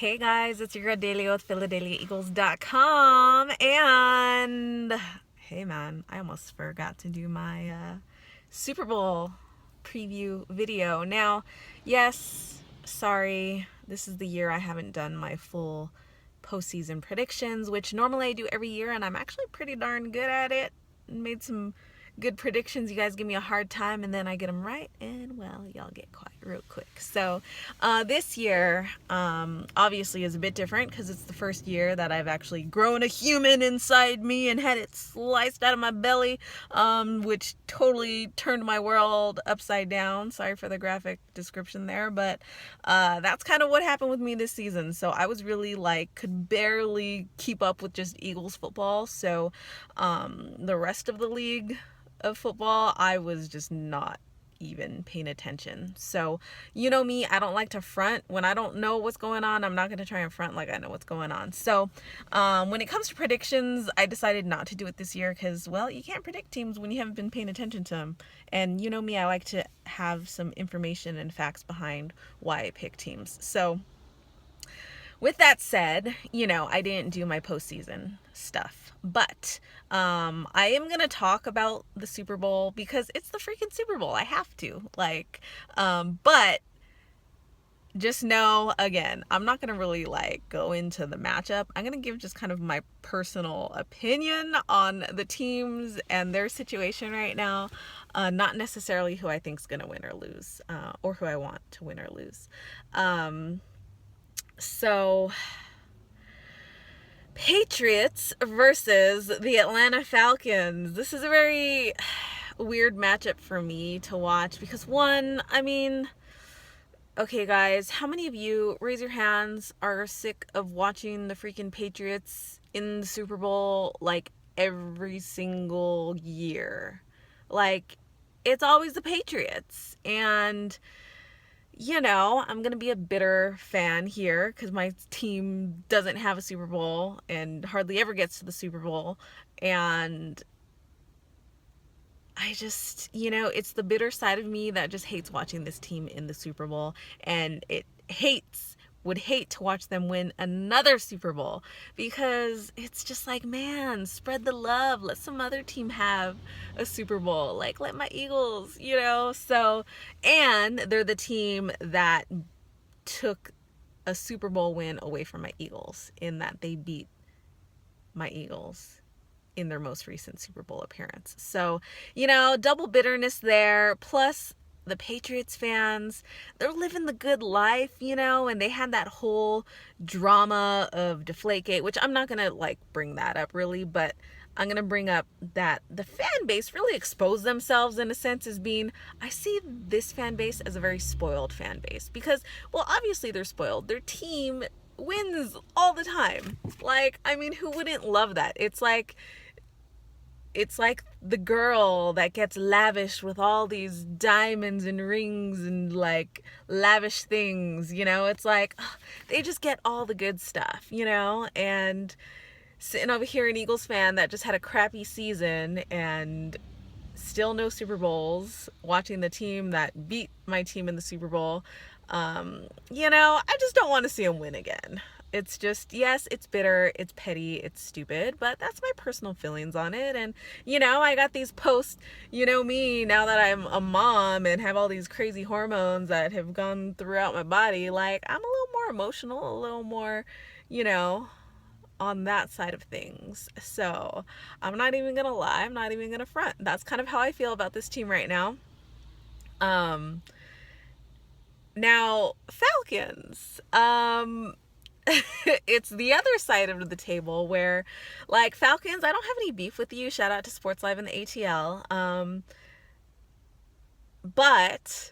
Hey guys, it's your girl Daily with PhiladelphiaEagles.com. And hey man, I almost forgot to do my Super Bowl preview video. Now, yes, sorry, this is the year I haven't done my full postseason predictions, which normally I do every year, and I'm actually pretty darn good at it. Made some good predictions. You guys give me a hard time, and then I get them right, and well, y'all get quiet real quick. So this year obviously is a bit different because it's the first year that I've actually grown a human inside me and had it sliced out of my belly, which totally turned my world upside down. Sorry for the graphic description there, but that's kind of what happened with me this season. So I was really could barely keep up with just Eagles football. So the rest of the league of football, I was just not even paying attention. So you know me, I don't like to front. When I don't know what's going on, I'm not going to try and front like I know what's going on. So when it comes to predictions, I decided not to do it this year because, well, you can't predict teams when you haven't been paying attention to them. And you know me, I like to have some information and facts behind why I pick teams. So with that said, I didn't do my postseason stuff, but I am going to talk about the Super Bowl because it's the freaking Super Bowl. I have to. But just know, again, I'm not going to really go into the matchup. I'm going to give just kind of my personal opinion on the teams and their situation right now, not necessarily who I think is going to win or lose, or who I want to win or lose. So, Patriots versus the Atlanta Falcons. This is a very weird matchup for me to watch because, one, okay guys, how many of you, raise your hands, are sick of watching the freaking Patriots in the Super Bowl every single year? It's always the Patriots. And I'm going to be a bitter fan here because my team doesn't have a Super Bowl and hardly ever gets to the Super Bowl. And I just, it's the bitter side of me that just hates watching this team in the Super Bowl. And would hate to watch them win another Super Bowl because it's just man, spread the love. Let some other team have a Super Bowl. Let my Eagles, So, and they're the team that took a Super Bowl win away from my Eagles in that they beat my Eagles in their most recent Super Bowl appearance. So, double bitterness there. Plus, the Patriots fans, they're living the good life, and they had that whole drama of Deflategate, which I'm not going to bring that up really, but I'm going to bring up that the fan base really exposed themselves in a sense as being, I see this fan base as a very spoiled fan base because, well, obviously they're spoiled. Their team wins all the time. Who wouldn't love that? It's like the girl that gets lavished with all these diamonds and rings and lavish things, it's they just get all the good stuff, and sitting over here an Eagles fan that just had a crappy season and still no Super Bowls, watching the team that beat my team in the Super Bowl, I just don't want to see them win again. It's just, yes, it's bitter, it's petty, it's stupid, but that's my personal feelings on it. And, I got these posts, me, now that I'm a mom and have all these crazy hormones that have gone throughout my body, I'm a little more emotional, a little more, on that side of things. So I'm not even going to lie, I'm not even going to front. That's kind of how I feel about this team right now. Now, Falcons. It's the other side of the table where, Falcons, I don't have any beef with you. Shout out to Sports Live and the ATL. But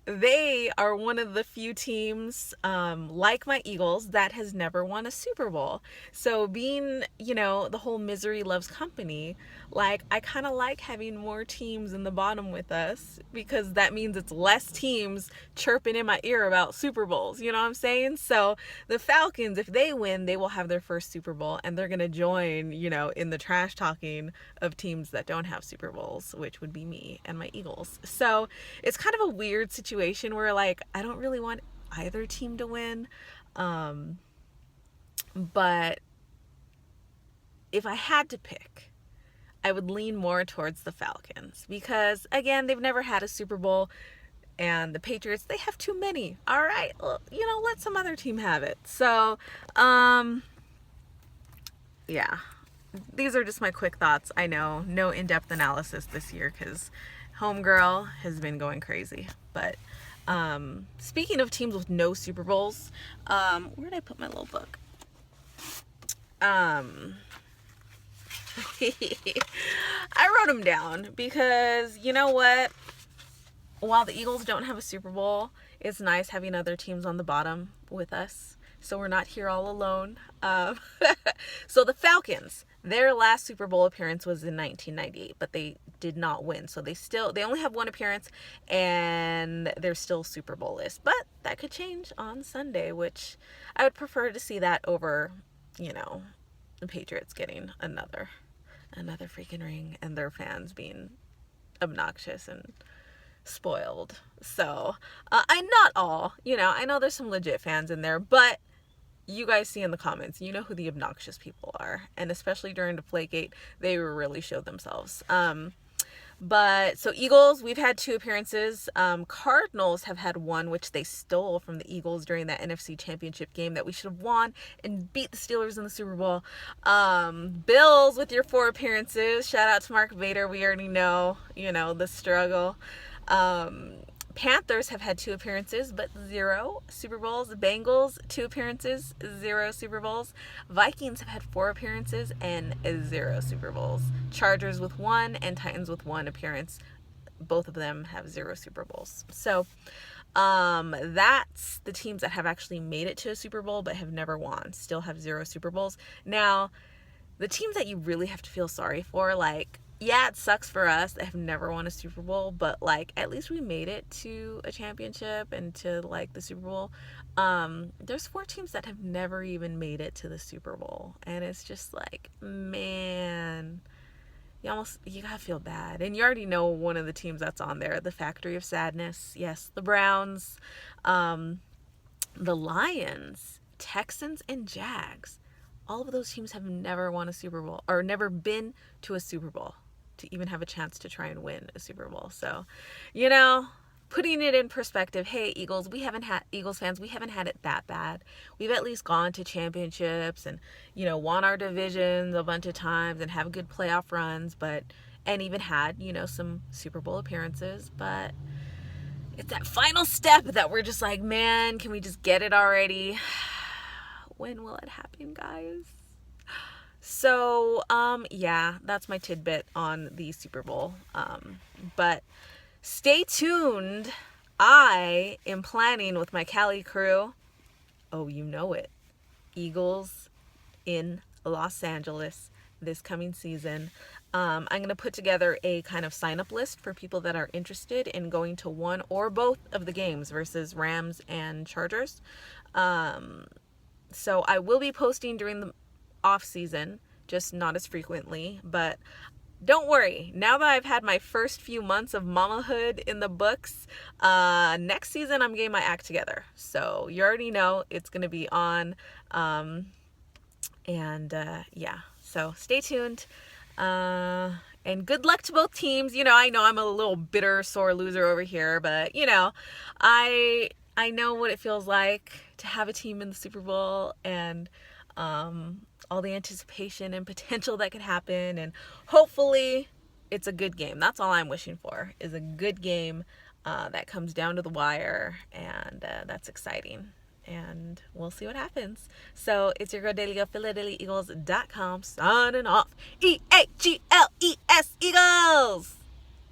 they are one of the few teams, like my Eagles, that has never won a Super Bowl. So being, the whole misery loves company, I kind of like having more teams in the bottom with us because that means it's less teams chirping in my ear about Super Bowls. You know what I'm saying? So the Falcons, if they win, they will have their first Super Bowl and they're going to join, in the trash talking of teams that don't have Super Bowls, which would be me and my Eagles. So it's kind of a weird situation where I don't really want either team to win. But if I had to pick, I would lean more towards the Falcons because, again, they've never had a Super Bowl, and the Patriots, they have too many. All right, well, let some other team have it. So, yeah, these are just my quick thoughts. I know, no in-depth analysis this year because Homegirl has been going crazy. But speaking of teams with no Super Bowls, where did I put my little book? I wrote them down because, you know what? While the Eagles don't have a Super Bowl, it's nice having other teams on the bottom with us, so we're not here all alone. So the Falcons, their last Super Bowl appearance was in 1998, but they did not win. So they only have one appearance, and they're still Super Bowl-less. But that could change on Sunday, which I would prefer to see that over, the Patriots getting another freaking ring and their fans being obnoxious and spoiled. So I'm not all, I know there's some legit fans in there, but you guys see in the comments, you know who the obnoxious people are, and especially during Deflategate, they really showed themselves. But so Eagles, we've had 2 appearances. Cardinals have had 1, which they stole from the Eagles during that NFC Championship game that we should have won and beat the Steelers in the Super Bowl. Bills with your 4 appearances. Shout out to Mark Vader. We already know, the struggle. Panthers have had 2 appearances, but 0 Super Bowls. Bengals, 2 appearances, 0 Super Bowls. Vikings have had 4 appearances and 0 Super Bowls. Chargers with 1 and Titans with 1 appearance. Both of them have 0 Super Bowls. So, that's the teams that have actually made it to a Super Bowl but have never won. Still have 0 Super Bowls. Now, the teams that you really have to feel sorry for, yeah, it sucks for us that have never won a Super Bowl, but at least we made it to a championship and to the Super Bowl. There's 4 teams that have never even made it to the Super Bowl, and it's just man, you gotta feel bad. And you already know one of the teams that's on there, the Factory of Sadness. Yes, the Browns, the Lions, Texans, and Jags. All of those teams have never won a Super Bowl or never been to a Super Bowl to even have a chance to try and win a Super Bowl. So, putting it in perspective, hey, Eagles fans, we haven't had it that bad. We've at least gone to championships and, won our divisions a bunch of times and have good playoff runs, and even had, some Super Bowl appearances. But it's that final step that we're just man, can we just get it already? When will it happen, guys? So, yeah, that's my tidbit on the Super Bowl. But stay tuned. I am planning with my Cali crew, oh, you know it, Eagles in Los Angeles this coming season. I'm going to put together a kind of sign-up list for people that are interested in going to one or both of the games versus Rams and Chargers. So I will be posting during the off season, just not as frequently, but don't worry. Now that I've had my first few months of mamahood in the books, next season I'm getting my act together. So you already know it's going to be on. Yeah, so stay tuned. And good luck to both teams. I know I'm a little bitter, sore loser over here, but I know what it feels like to have a team in the Super Bowl and all the anticipation and potential that could happen, and hopefully it's a good game. That's all I'm wishing for, is a good game that comes down to the wire, and that's exciting. And we'll see what happens. So it's your girl Daily of PhiladelphiaEagles.com signing off. EAGLES Eagles!